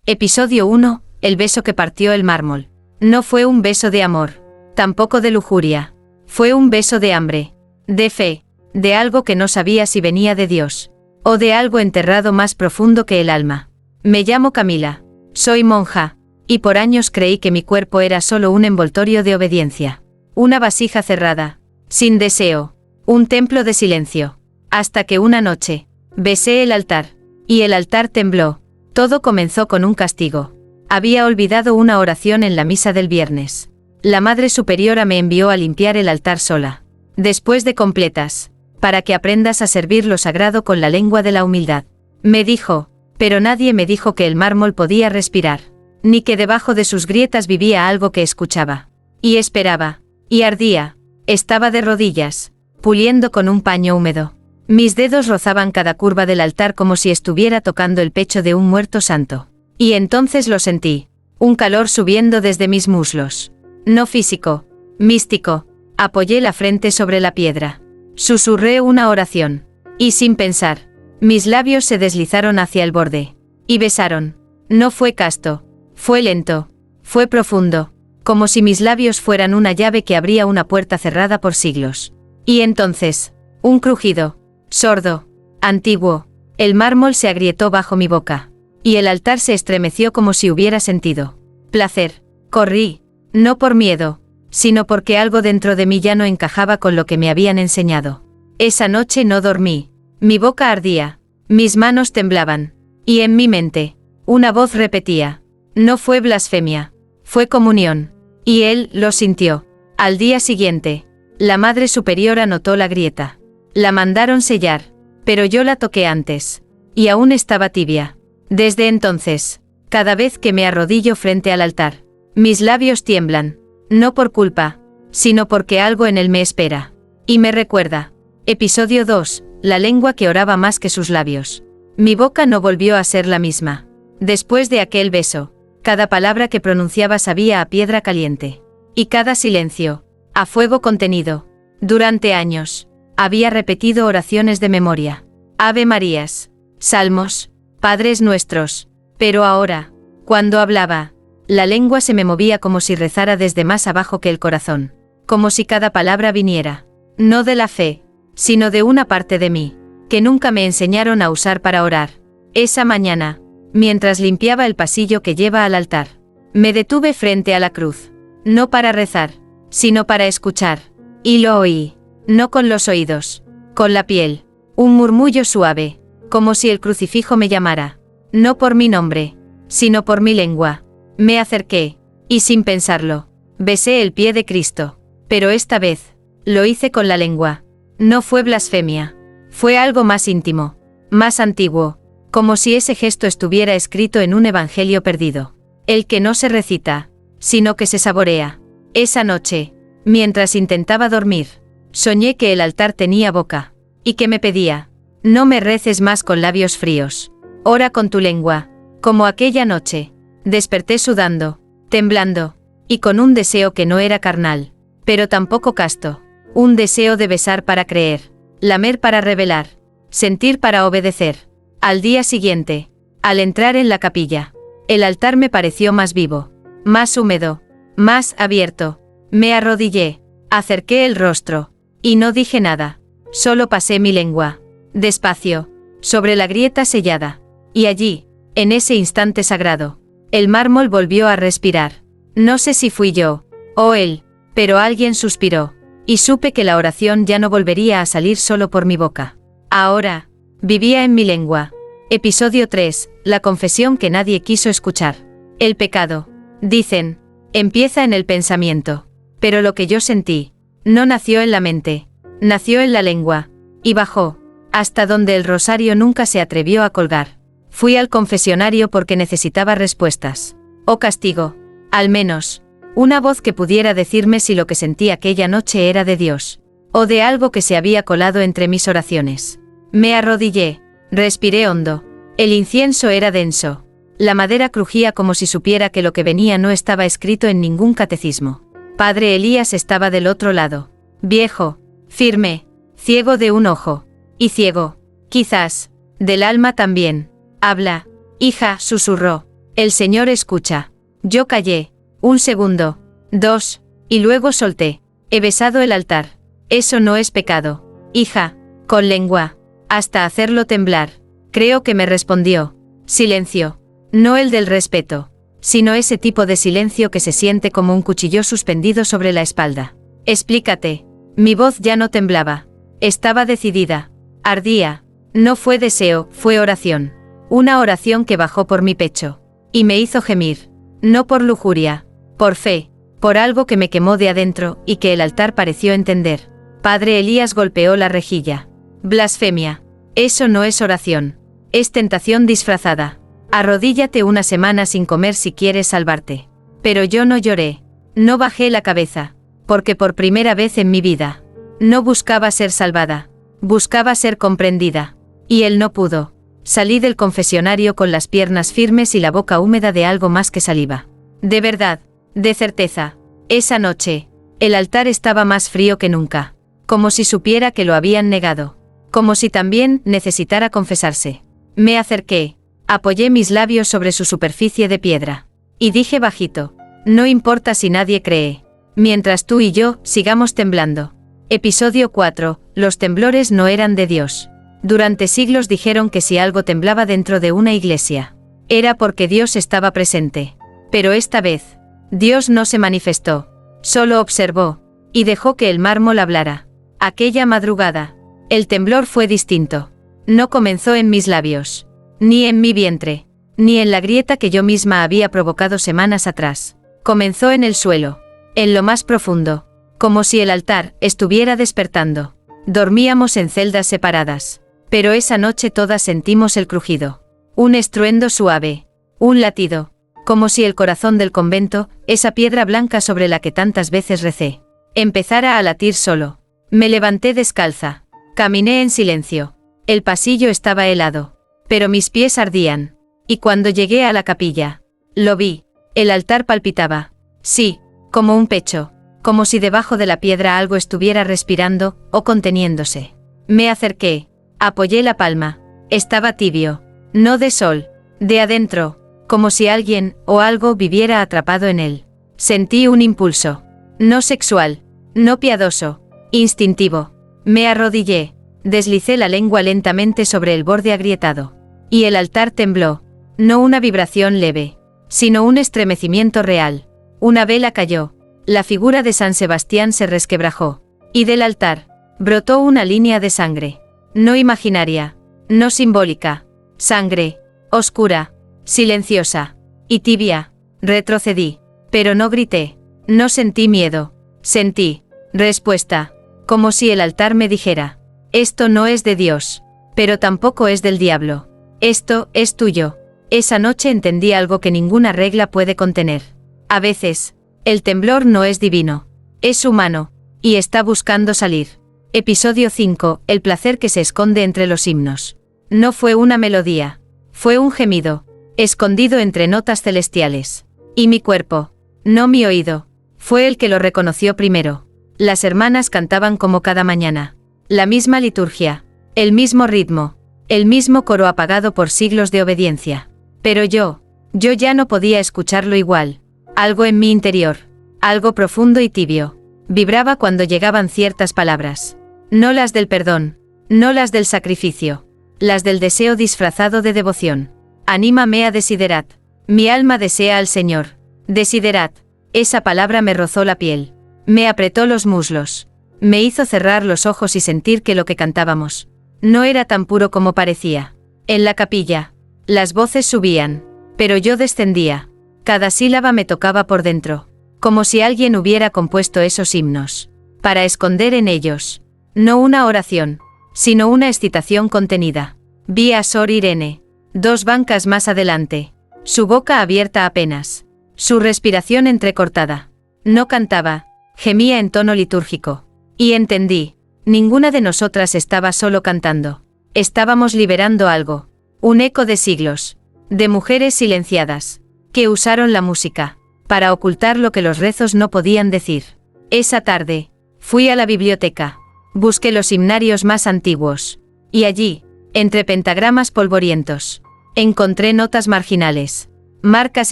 Episodio 1. El beso que partió el mármol. No fue un beso de amor, tampoco de lujuria. Fue un beso de hambre, de fe, de algo que no sabía si venía de Dios, o de algo enterrado más profundo que el alma. Me llamo Camila, soy monja, y por años creí que mi cuerpo era solo un envoltorio de obediencia, una vasija cerrada, sin deseo, un templo de silencio. Hasta que una noche, besé el altar, y el altar tembló. Todo comenzó con un castigo. Había olvidado una oración en la misa del viernes. La Madre Superiora me envió a limpiar el altar sola, después de completas, para que aprendas a servir lo sagrado con la lengua de la humildad. Me dijo, pero nadie me dijo que el mármol podía respirar, ni que debajo de sus grietas vivía algo que escuchaba, y esperaba, y ardía. Estaba de rodillas, puliendo con un paño húmedo. Mis dedos rozaban cada curva del altar como si estuviera tocando el pecho de un muerto santo. Y entonces lo sentí, un calor subiendo desde mis muslos. No físico, místico. Apoyé la frente sobre la piedra. Susurré una oración. Y sin pensar, mis labios se deslizaron hacia el borde. Y besaron. No fue casto. Fue lento. Fue profundo. Como si mis labios fueran una llave que abría una puerta cerrada por siglos. Y entonces, un crujido. Sordo, antiguo. El mármol se agrietó bajo mi boca. Y el altar se estremeció como si hubiera sentido placer. Corrí, no por miedo, sino porque algo dentro de mí ya no encajaba con lo que me habían enseñado. Esa noche no dormí. Mi boca ardía, mis manos temblaban. Y en mi mente, una voz repetía. No fue blasfemia, fue comunión. Y él lo sintió. Al día siguiente, la Madre Superiora notó la grieta. La mandaron sellar, pero yo la toqué antes. Y aún estaba tibia. Desde entonces, cada vez que me arrodillo frente al altar, mis labios tiemblan, no por culpa, sino porque algo en él me espera. Y me recuerda. Episodio 2. La lengua que oraba más que sus labios. Mi boca no volvió a ser la misma. Después de aquel beso, cada palabra que pronunciaba sabía a piedra caliente. Y cada silencio, a fuego contenido. Durante años, había repetido oraciones de memoria. Ave Marías, Salmos, Padres Nuestros. Pero ahora, cuando hablaba, la lengua se me movía como si rezara desde más abajo que el corazón. Como si cada palabra viniera, no de la fe, sino de una parte de mí, que nunca me enseñaron a usar para orar. Esa mañana, mientras limpiaba el pasillo que lleva al altar, me detuve frente a la cruz. No para rezar, sino para escuchar. Y lo oí. No con los oídos, con la piel. Un murmullo suave, como si el crucifijo me llamara. No por mi nombre, sino por mi lengua. Me acerqué, y sin pensarlo, besé el pie de Cristo. Pero esta vez, lo hice con la lengua. No fue blasfemia. Fue algo más íntimo, más antiguo, como si ese gesto estuviera escrito en un evangelio perdido. El que no se recita, sino que se saborea. Esa noche, mientras intentaba dormir, soñé que el altar tenía boca, y que me pedía, no me reces más con labios fríos, ora con tu lengua. Como aquella noche, desperté sudando, temblando, y con un deseo que no era carnal, pero tampoco casto, un deseo de besar para creer, lamer para revelar, sentir para obedecer. Al día siguiente, al entrar en la capilla, el altar me pareció más vivo, más húmedo, más abierto. Me arrodillé, acerqué el rostro, y no dije nada, solo pasé mi lengua, despacio, sobre la grieta sellada. Y allí, en ese instante sagrado, el mármol volvió a respirar. No sé si fui yo, o él, pero alguien suspiró, y supe que la oración ya no volvería a salir solo por mi boca. Ahora, vivía en mi lengua. Episodio 3. La confesión que nadie quiso escuchar. El pecado, dicen, empieza en el pensamiento. Pero lo que yo sentí, no nació en la mente, nació en la lengua, y bajó, hasta donde el rosario nunca se atrevió a colgar. Fui al confesionario porque necesitaba respuestas. O castigo, al menos, una voz que pudiera decirme si lo que sentí aquella noche era de Dios, o de algo que se había colado entre mis oraciones. Me arrodillé, respiré hondo. El incienso era denso. La madera crujía como si supiera que lo que venía no estaba escrito en ningún catecismo. Padre Elías estaba del otro lado. Viejo, firme, ciego de un ojo. Y ciego, quizás, del alma también. Habla, hija, susurró. El Señor escucha. Yo callé. 1 segundo. 2. Y luego solté. He besado el altar. Eso no es pecado. Hija. Con lengua. Hasta hacerlo temblar. Creo que me respondió. Silencio. No el del respeto, sino ese tipo de silencio que se siente como un cuchillo suspendido sobre la espalda. Explícate. Mi voz ya no temblaba. Estaba decidida. Ardía. No fue deseo, fue oración. Una oración que bajó por mi pecho. Y me hizo gemir. No por lujuria. Por fe. Por algo que me quemó de adentro y que el altar pareció entender. Padre Elías golpeó la rejilla. Blasfemia. Eso no es oración. Es tentación disfrazada. Arrodíllate una semana sin comer si quieres salvarte. Pero yo no lloré. No bajé la cabeza. Porque por primera vez en mi vida. No buscaba ser salvada. Buscaba ser comprendida. Y él no pudo. Salí del confesionario con las piernas firmes y la boca húmeda de algo más que saliva. De verdad. De certeza. Esa noche. El altar estaba más frío que nunca. Como si supiera que lo habían negado. Como si también necesitara confesarse. Me acerqué. Apoyé mis labios sobre su superficie de piedra. Y dije bajito. No importa si nadie cree. Mientras tú y yo sigamos temblando. Episodio 4. Los temblores no eran de Dios. Durante siglos dijeron que si algo temblaba dentro de una iglesia, era porque Dios estaba presente. Pero esta vez, Dios no se manifestó. Solo observó. Y dejó que el mármol hablara. Aquella madrugada, el temblor fue distinto. No comenzó en mis labios. Ni en mi vientre, ni en la grieta que yo misma había provocado semanas atrás. Comenzó en el suelo, en lo más profundo, como si el altar estuviera despertando. Dormíamos en celdas separadas, pero esa noche todas sentimos el crujido. Un estruendo suave, un latido, como si el corazón del convento, esa piedra blanca sobre la que tantas veces recé, empezara a latir solo. Me levanté descalza, caminé en silencio. El pasillo estaba helado. Pero mis pies ardían. Y cuando llegué a la capilla, lo vi. El altar palpitaba. Sí, como un pecho. Como si debajo de la piedra algo estuviera respirando, o conteniéndose. Me acerqué. Apoyé la palma. Estaba tibio. No de sol. De adentro. Como si alguien, o algo, viviera atrapado en él. Sentí un impulso. No sexual. No piadoso. Instintivo. Me arrodillé. Deslicé la lengua lentamente sobre el borde agrietado. Y el altar tembló. No una vibración leve, sino un estremecimiento real. Una vela cayó. La figura de San Sebastián se resquebrajó. Y del altar brotó una línea de sangre. No imaginaria. No simbólica. Sangre. Oscura. Silenciosa. Y tibia. Retrocedí. Pero no grité. No sentí miedo. Sentí respuesta. Como si el altar me dijera. Esto no es de Dios. Pero tampoco es del diablo. Esto es tuyo. Esa noche entendí algo que ninguna regla puede contener. A veces, el temblor no es divino. Es humano. Y está buscando salir. Episodio 5. El placer que se esconde entre los himnos. No fue una melodía. Fue un gemido. Escondido entre notas celestiales. Y mi cuerpo. No mi oído. Fue el que lo reconoció primero. Las hermanas cantaban como cada mañana. La misma liturgia. El mismo ritmo. El mismo coro apagado por siglos de obediencia. Pero yo ya no podía escucharlo igual. Algo en mi interior. Algo profundo y tibio. Vibraba cuando llegaban ciertas palabras. No las del perdón. No las del sacrificio. Las del deseo disfrazado de devoción. Anímame a desiderat. Mi alma desea al Señor. Desiderat. Esa palabra me rozó la piel. Me apretó los muslos. Me hizo cerrar los ojos y sentir que lo que cantábamos no era tan puro como parecía. En la capilla, las voces subían, pero yo descendía. Cada sílaba me tocaba por dentro, como si alguien hubiera compuesto esos himnos, para esconder en ellos, no una oración, sino una excitación contenida. Vi a Sor Irene, 2 bancas más adelante, su boca abierta apenas, su respiración entrecortada. No cantaba, gemía en tono litúrgico. Y entendí, ninguna de nosotras estaba solo cantando. Estábamos liberando algo. Un eco de siglos. De mujeres silenciadas. Que usaron la música. Para ocultar lo que los rezos no podían decir. Esa tarde, fui a la biblioteca. Busqué los himnarios más antiguos. Y allí, entre pentagramas polvorientos, encontré notas marginales. Marcas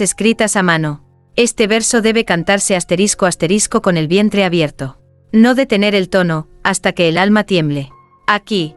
escritas a mano. Este verso debe cantarse ** con el vientre abierto. No detener el tono, hasta que el alma tiemble. Aquí.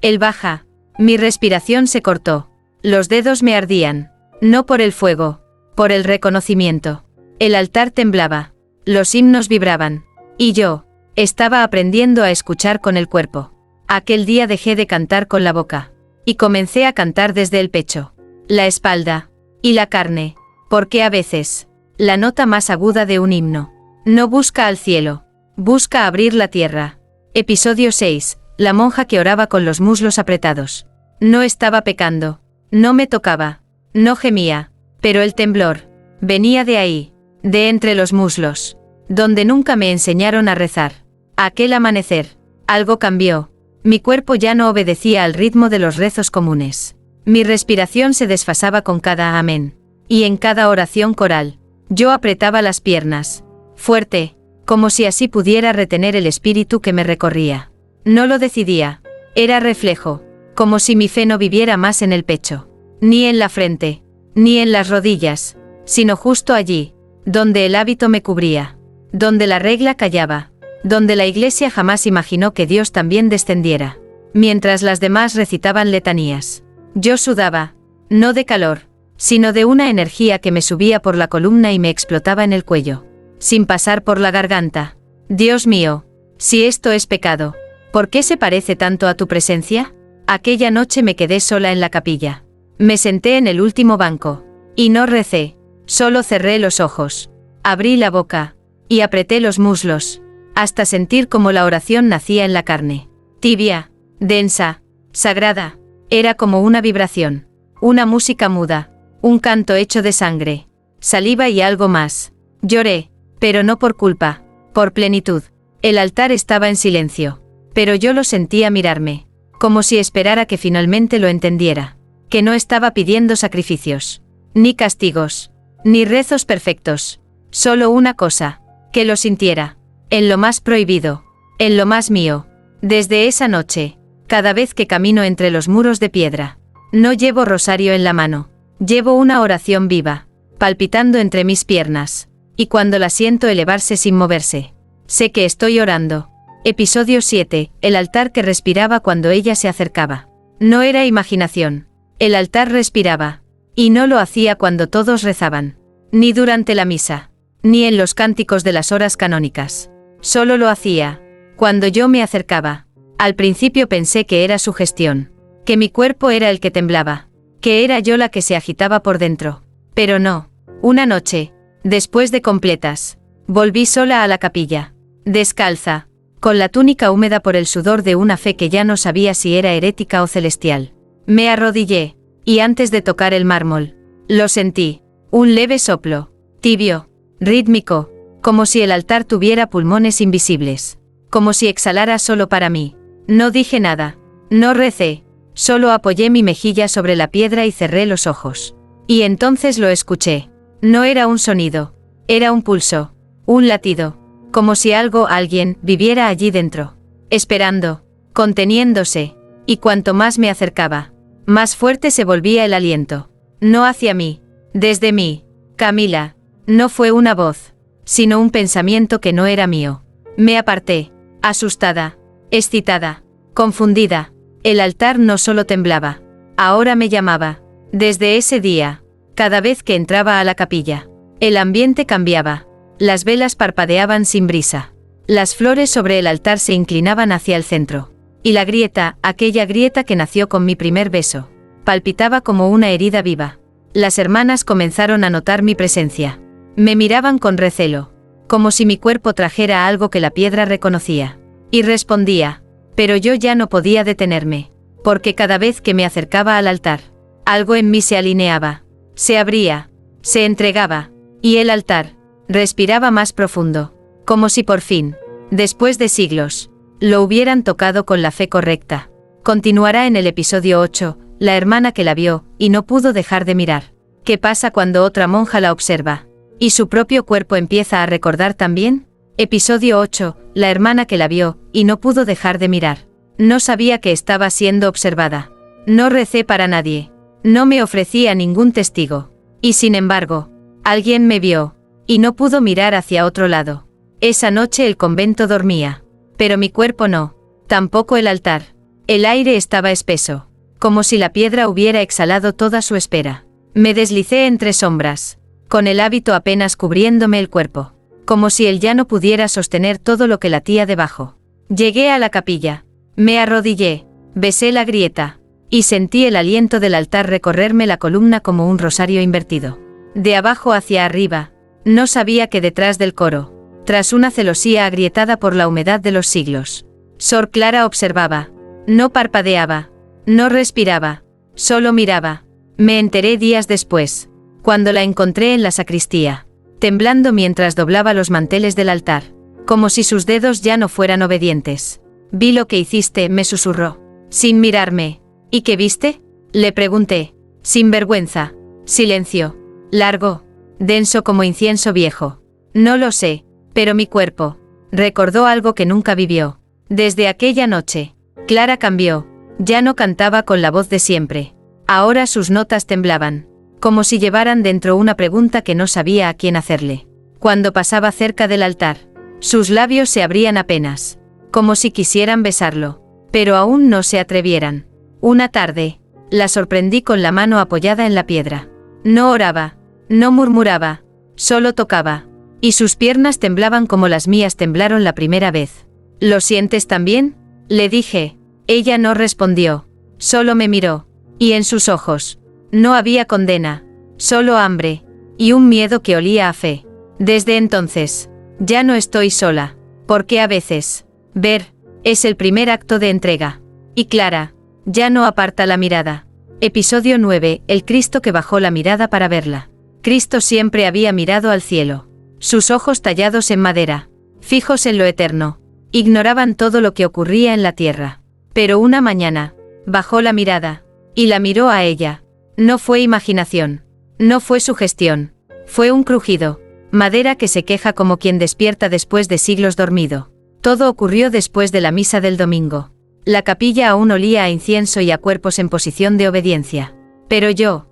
Él baja. Mi respiración se cortó. Los dedos me ardían. No por el fuego, por el reconocimiento. El altar temblaba. Los himnos vibraban. Y yo, estaba aprendiendo a escuchar con el cuerpo. Aquel día dejé de cantar con la boca. Y comencé a cantar desde el pecho, la espalda y la carne, porque a veces, la nota más aguda de un himno, no busca al cielo, busca abrir la tierra. Episodio 6, la monja que oraba con los muslos apretados. No estaba pecando, no me tocaba, no gemía, pero el temblor, venía de ahí, de entre los muslos, donde nunca me enseñaron a rezar. Aquel amanecer, algo cambió. Mi cuerpo ya no obedecía al ritmo de los rezos comunes. Mi respiración se desfasaba con cada amén. Y en cada oración coral, yo apretaba las piernas, fuerte, como si así pudiera retener el espíritu que me recorría. No lo decidía, era reflejo, como si mi fe no viviera más en el pecho, ni en la frente, ni en las rodillas, sino justo allí, donde el hábito me cubría, donde la regla callaba, donde la Iglesia jamás imaginó que Dios también descendiera. Mientras las demás recitaban letanías, yo sudaba, no de calor, sino de una energía que me subía por la columna y me explotaba en el cuello, sin pasar por la garganta. Dios mío, si esto es pecado, ¿por qué se parece tanto a tu presencia? Aquella noche me quedé sola en la capilla. Me senté en el último banco, y no recé, solo cerré los ojos, abrí la boca, y apreté los muslos, hasta sentir como la oración nacía en la carne. Tibia, densa, sagrada, era como una vibración, una música muda, un canto hecho de sangre, saliva y algo más. Lloré, pero no por culpa, por plenitud. El altar estaba en silencio, pero yo lo sentía mirarme, como si esperara que finalmente lo entendiera, que no estaba pidiendo sacrificios, ni castigos, ni rezos perfectos, solo una cosa, que lo sintiera. En lo más prohibido, en lo más mío. Desde esa noche, cada vez que camino entre los muros de piedra, no llevo rosario en la mano, llevo una oración viva, palpitando entre mis piernas, y cuando la siento elevarse sin moverse, sé que estoy orando. Episodio 7, el altar que respiraba cuando ella se acercaba. No era imaginación, el altar respiraba, y no lo hacía cuando todos rezaban, ni durante la misa, ni en los cánticos de las horas canónicas. Solo lo hacía cuando yo me acercaba. Al principio pensé que era su gestión, que mi cuerpo era el que temblaba, que era yo la que se agitaba por dentro. Pero no. Una noche, después de completas, volví sola a la capilla, descalza, con la túnica húmeda por el sudor de una fe que ya no sabía si era herética o celestial. Me arrodillé, y antes de tocar el mármol, lo sentí, un leve soplo, tibio, rítmico, como si el altar tuviera pulmones invisibles, como si exhalara solo para mí. No dije nada, no recé, solo apoyé mi mejilla sobre la piedra y cerré los ojos. Y entonces lo escuché. No era un sonido, era un pulso, un latido, como si alguien, viviera allí dentro, esperando, conteniéndose, y cuanto más me acercaba, más fuerte se volvía el aliento. No hacia mí, desde mí, Camila, no fue una voz, sino un pensamiento que no era mío. Me aparté, asustada, excitada, confundida. El altar no solo temblaba, ahora me llamaba. Desde ese día, cada vez que entraba a la capilla, el ambiente cambiaba, las velas parpadeaban sin brisa, las flores sobre el altar se inclinaban hacia el centro, y la grieta, aquella grieta que nació con mi primer beso, palpitaba como una herida viva. Las hermanas comenzaron a notar mi presencia. Me miraban con recelo, como si mi cuerpo trajera algo que la piedra reconocía. Y respondía, pero yo ya no podía detenerme, porque cada vez que me acercaba al altar, algo en mí se alineaba, se abría, se entregaba, y el altar respiraba más profundo, como si por fin, después de siglos, lo hubieran tocado con la fe correcta. Continuará en el episodio 8, la hermana que la vio, y no pudo dejar de mirar. ¿Qué pasa cuando otra monja la observa? ¿Y su propio cuerpo empieza a recordar también? Episodio 8, la hermana que la vio, y no pudo dejar de mirar. No sabía que estaba siendo observada. No recé para nadie. No me ofrecí a ningún testigo. Y sin embargo, alguien me vio, y no pudo mirar hacia otro lado. Esa noche el convento dormía, pero mi cuerpo no, tampoco el altar. El aire estaba espeso, como si la piedra hubiera exhalado toda su espera. Me deslicé entre sombras, con el hábito apenas cubriéndome el cuerpo, como si él ya no pudiera sostener todo lo que latía debajo. Llegué a la capilla, me arrodillé, besé la grieta, y sentí el aliento del altar recorrerme la columna como un rosario invertido. De abajo hacia arriba, no sabía que detrás del coro, tras una celosía agrietada por la humedad de los siglos, Sor Clara observaba, no parpadeaba, no respiraba, solo miraba. Me enteré días después, cuando la encontré en la sacristía, temblando mientras doblaba los manteles del altar, como si sus dedos ya no fueran obedientes. Vi lo que hiciste, me susurró, sin mirarme. ¿Y qué viste? Le pregunté, sin vergüenza. Silencio, largo, denso como incienso viejo. No lo sé, pero mi cuerpo recordó algo que nunca vivió. Desde aquella noche, Clara cambió, ya no cantaba con la voz de siempre. Ahora sus notas temblaban, como si llevaran dentro una pregunta que no sabía a quién hacerle. Cuando pasaba cerca del altar, sus labios se abrían apenas, como si quisieran besarlo, pero aún no se atrevieran. Una tarde, la sorprendí con la mano apoyada en la piedra. No oraba, no murmuraba, solo tocaba, y sus piernas temblaban como las mías temblaron la primera vez. ¿Lo sientes también?, le dije. Ella no respondió, solo me miró, y en sus ojos no había condena, solo hambre, y un miedo que olía a fe. Desde entonces, ya no estoy sola, porque a veces, ver, es el primer acto de entrega. Y Clara, ya no aparta la mirada. Episodio 9, el Cristo que bajó la mirada para verla. Cristo siempre había mirado al cielo. Sus ojos tallados en madera, fijos en lo eterno, ignoraban todo lo que ocurría en la tierra. Pero una mañana, bajó la mirada, y la miró a ella. No fue imaginación, no fue sugestión, fue un crujido, madera que se queja como quien despierta después de siglos dormido. Todo ocurrió después de la misa del domingo. La capilla aún olía a incienso y a cuerpos en posición de obediencia. Pero yo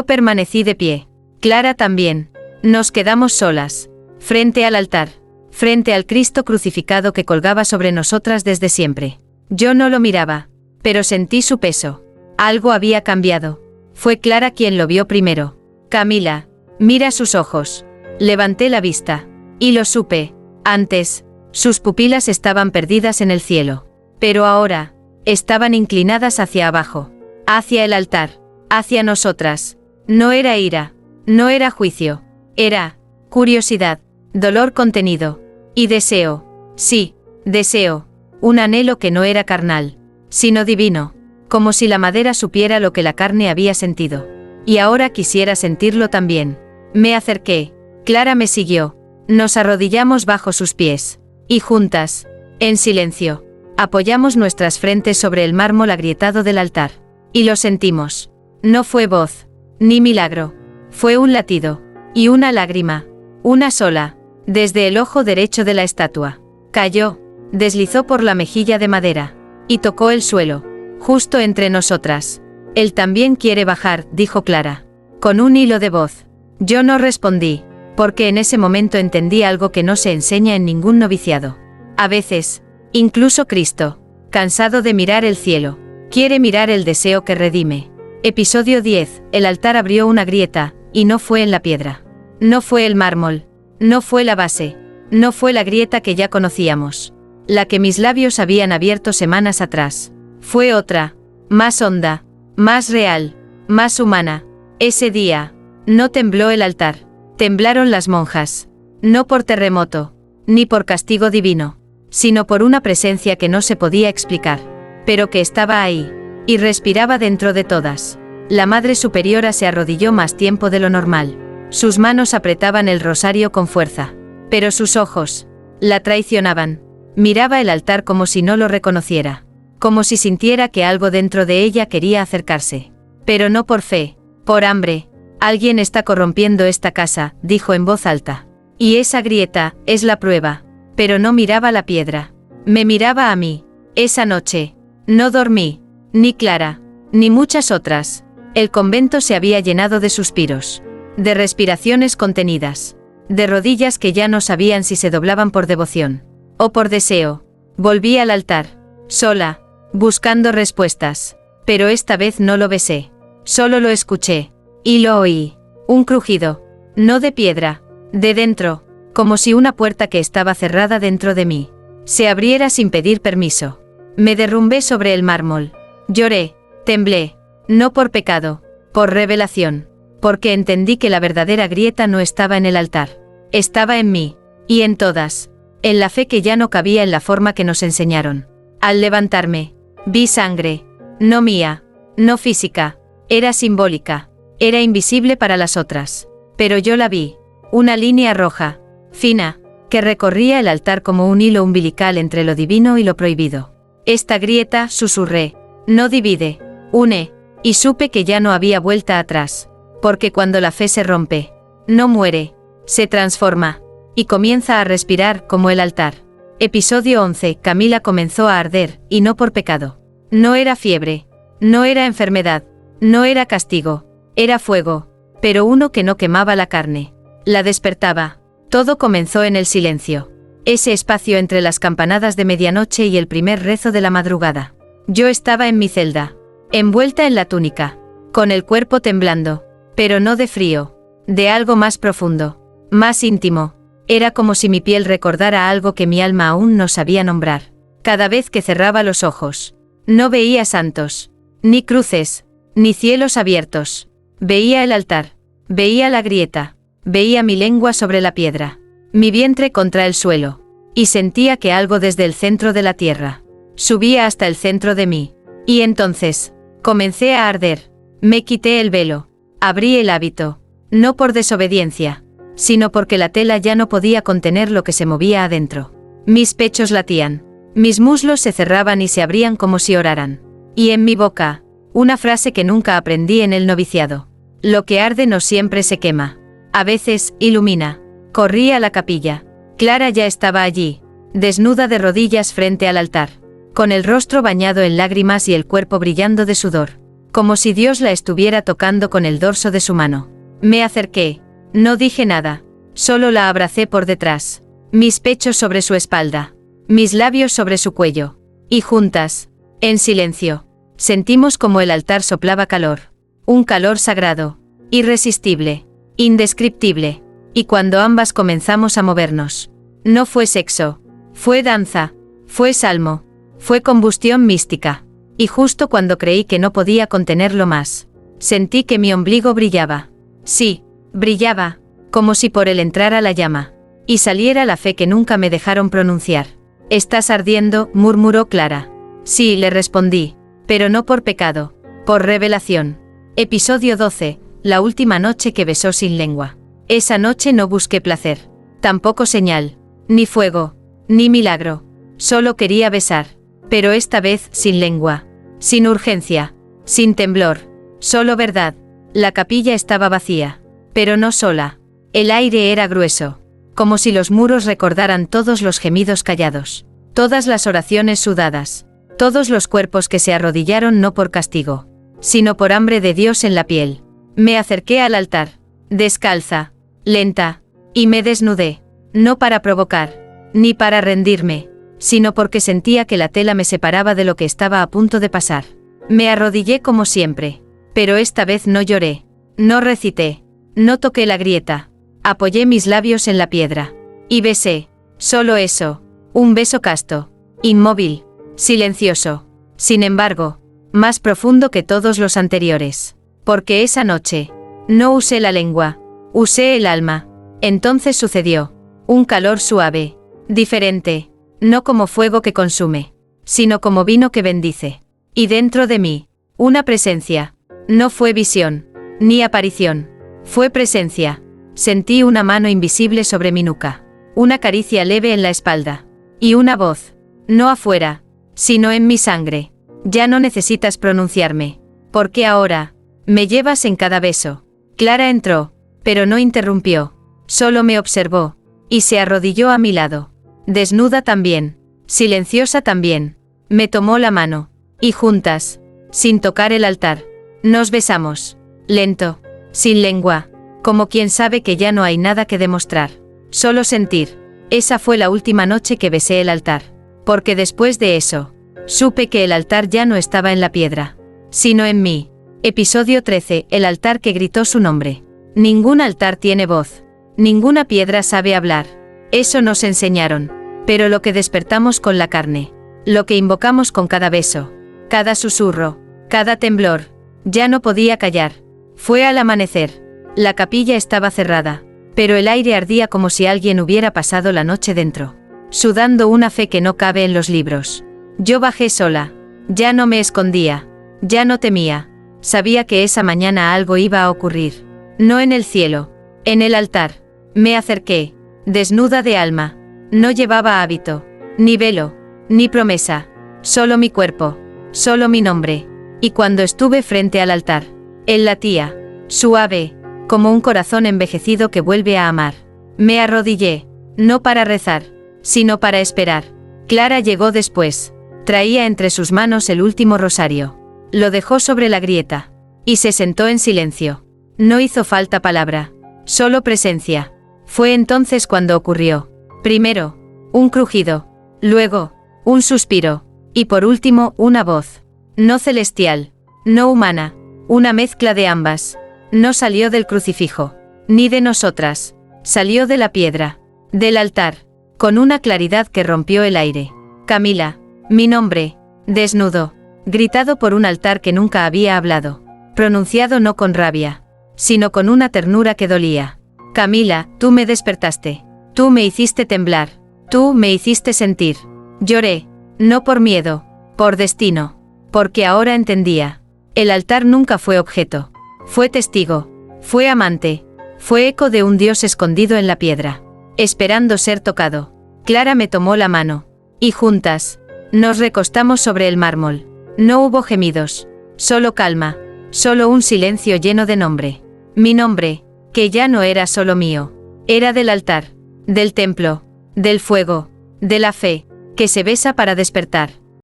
permanecí de pie. Clara también. Nos quedamos solas, frente al altar, frente al Cristo crucificado que colgaba sobre nosotras desde siempre. Yo no lo miraba, pero sentí su peso. Algo había cambiado. Fue Clara quien lo vio primero. Camila, mira sus ojos. Levanté la vista, y lo supe. Antes, sus pupilas estaban perdidas en el cielo. Pero ahora, estaban inclinadas hacia abajo, hacia el altar, hacia nosotras. No era ira, no era juicio, era curiosidad, dolor contenido, y deseo. Sí, deseo. Un anhelo que no era carnal, sino divino, como si la madera supiera lo que la carne había sentido. Y ahora quisiera sentirlo también. Me acerqué, Clara me siguió, nos arrodillamos bajo sus pies, y juntas, en silencio, apoyamos nuestras frentes sobre el mármol agrietado del altar. Y lo sentimos. No fue voz, ni milagro, fue un latido, y una lágrima, una sola, desde el ojo derecho de la estatua. Cayó, deslizó por la mejilla de madera, y tocó el suelo, justo entre nosotras. Él también quiere bajar, dijo Clara, con un hilo de voz. Yo no respondí, porque en ese momento entendí algo que no se enseña en ningún noviciado. A veces, incluso Cristo, cansado de mirar el cielo, quiere mirar el deseo que redime. Episodio 10, el altar abrió una grieta, y no fue en la piedra. No fue el mármol, no fue la base, no fue la grieta que ya conocíamos, la que mis labios habían abierto semanas atrás. Fue otra, más honda, más real, más humana. Ese día, no tembló el altar, temblaron las monjas, no por terremoto, ni por castigo divino, sino por una presencia que no se podía explicar, pero que estaba ahí, y respiraba dentro de todas. La Madre Superiora se arrodilló más tiempo de lo normal. Sus manos apretaban el rosario con fuerza, pero sus ojos la traicionaban. Miraba el altar como si no lo reconociera, como si sintiera que algo dentro de ella quería acercarse. Pero no por fe, por hambre. Alguien está corrompiendo esta casa, dijo en voz alta. Y esa grieta es la prueba. Pero no miraba la piedra. Me miraba a mí. Esa noche, no dormí, ni Clara, ni muchas otras. El convento se había llenado de suspiros. de respiraciones contenidas, de rodillas que ya no sabían si se doblaban por devoción o por deseo. Volví al altar, sola, buscando respuestas, pero esta vez no lo besé, solo lo escuché, y lo oí, un crujido, no de piedra, de dentro, como si una puerta que estaba cerrada dentro de mí se abriera sin pedir permiso. Me derrumbé sobre el mármol, lloré, temblé, no por pecado, por revelación, porque entendí que la verdadera grieta no estaba en el altar, estaba en mí, y en todas, en la fe que ya no cabía en la forma que nos enseñaron. Al levantarme, vi sangre, no mía, no física, era simbólica, era invisible para las otras, pero yo la vi, una línea roja, fina, que recorría el altar como un hilo umbilical entre lo divino y lo prohibido. Esta grieta, susurré, no divide, une, y supe que ya no había vuelta atrás, porque cuando la fe se rompe, no muere, se transforma, y comienza a respirar como el altar. Episodio 11. Camila comenzó a arder, y no por pecado. No era fiebre, no era enfermedad, no era castigo, era fuego, pero uno que no quemaba la carne. La despertaba. Todo comenzó en el silencio. Ese espacio entre las campanadas de medianoche y el primer rezo de la madrugada. Yo estaba en mi celda, envuelta en la túnica, con el cuerpo temblando, pero no de frío, de algo más profundo, más íntimo. Era como si mi piel recordara algo que mi alma aún no sabía nombrar. Cada vez que cerraba los ojos, no veía santos, ni cruces, ni cielos abiertos. Veía el altar, veía la grieta, veía mi lengua sobre la piedra, mi vientre contra el suelo, y sentía que algo desde el centro de la tierra subía hasta el centro de mí. Y entonces, comencé a arder. Me quité el velo, abrí el hábito, no por desobediencia, sino porque la tela ya no podía contener lo que se movía adentro. Mis pechos latían, mis muslos se cerraban y se abrían como si oraran. Y en mi boca, una frase que nunca aprendí en el noviciado: lo que arde no siempre se quema, a veces ilumina. Corrí a la capilla. Clara ya estaba allí, desnuda de rodillas frente al altar, con el rostro bañado en lágrimas y el cuerpo brillando de sudor, como si Dios la estuviera tocando con el dorso de su mano. Me acerqué, no dije nada, solo la abracé por detrás, mis pechos sobre su espalda, mis labios sobre su cuello, y juntas, en silencio, sentimos como el altar soplaba calor, un calor sagrado, irresistible, indescriptible, y cuando ambas comenzamos a movernos, no fue sexo, fue danza, fue salmo, fue combustión mística, y justo cuando creí que no podía contenerlo más, sentí que mi ombligo brillaba. Sí, brillaba, como si por él entrara la llama, y saliera la fe que nunca me dejaron pronunciar. «Estás ardiendo», murmuró Clara. «Sí», le respondí, pero no por pecado, por revelación. Episodio 12. La última noche que besó sin lengua. Esa noche no busqué placer, tampoco señal, ni fuego, ni milagro. Solo quería besar, pero esta vez sin lengua, sin urgencia, sin temblor, solo verdad. La capilla estaba vacía, pero no sola. El aire era grueso, como si los muros recordaran todos los gemidos callados, todas las oraciones sudadas, todos los cuerpos que se arrodillaron no por castigo, sino por hambre de Dios en la piel. Me acerqué al altar, descalza, lenta, y me desnudé, no para provocar, ni para rendirme, sino porque sentía que la tela me separaba de lo que estaba a punto de pasar. Me arrodillé como siempre, pero esta vez no lloré, no recité, no toqué la grieta, apoyé mis labios en la piedra, y besé, solo eso, un beso casto, inmóvil, silencioso, sin embargo, más profundo que todos los anteriores, porque esa noche, no usé la lengua, usé el alma. Entonces sucedió, un calor suave, diferente, no como fuego que consume, sino como vino que bendice. Y dentro de mí, una presencia, no fue visión, ni aparición, fue presencia. Sentí una mano invisible sobre mi nuca, una caricia leve en la espalda, y una voz, no afuera, sino en mi sangre: ya no necesitas pronunciarme, porque ahora, me llevas en cada beso. Clara entró, pero no interrumpió, solo me observó, y se arrodilló a mi lado, desnuda también, silenciosa también. Me tomó la mano, y juntas, sin tocar el altar, nos besamos, lento, sin lengua, como quien sabe que ya no hay nada que demostrar, solo sentir. Esa fue la última noche que besé el altar, porque después de eso, supe que el altar ya no estaba en la piedra, sino en mí. Episodio 13. El altar que gritó su nombre. Ningún altar tiene voz. Ninguna piedra sabe hablar. Eso nos enseñaron. Pero lo que despertamos con la carne, lo que invocamos con cada beso, cada susurro, cada temblor, ya no podía callar. Fue al amanecer. La capilla estaba cerrada, pero el aire ardía como si alguien hubiera pasado la noche dentro, sudando una fe que no cabe en los libros. Yo bajé sola. Ya no me escondía. Ya no temía. Sabía que esa mañana algo iba a ocurrir. No en el cielo, en el altar. Me acerqué, desnuda de alma. No llevaba hábito, ni velo, ni promesa. Solo mi cuerpo, solo mi nombre. Y cuando estuve frente al altar, él latía, suave, como un corazón envejecido que vuelve a amar. Me arrodillé, no para rezar, sino para esperar. Clara llegó después. Traía entre sus manos el último rosario. Lo dejó sobre la grieta, y se sentó en silencio. No hizo falta palabra, solo presencia. Fue entonces cuando ocurrió. Primero, un crujido, luego, un suspiro, y por último, una voz. No celestial, no humana, una mezcla de ambas. No salió del crucifijo, ni de nosotras. Salió de la piedra, del altar, con una claridad que rompió el aire. Camila, mi nombre, desnudo, gritado por un altar que nunca había hablado, pronunciado no con rabia, sino con una ternura que dolía. Camila, tú me despertaste, tú me hiciste temblar, tú me hiciste sentir. Lloré, no por miedo, por destino, porque ahora entendía. El altar nunca fue objeto, fue testigo, fue amante, fue eco de un Dios escondido en la piedra, esperando ser tocado. Clara me tomó la mano, y juntas, nos recostamos sobre el mármol. No hubo gemidos, solo calma, solo un silencio lleno de nombre. Mi nombre, que ya no era solo mío, era del altar, del templo, del fuego, de la fe, que se besa para despertar.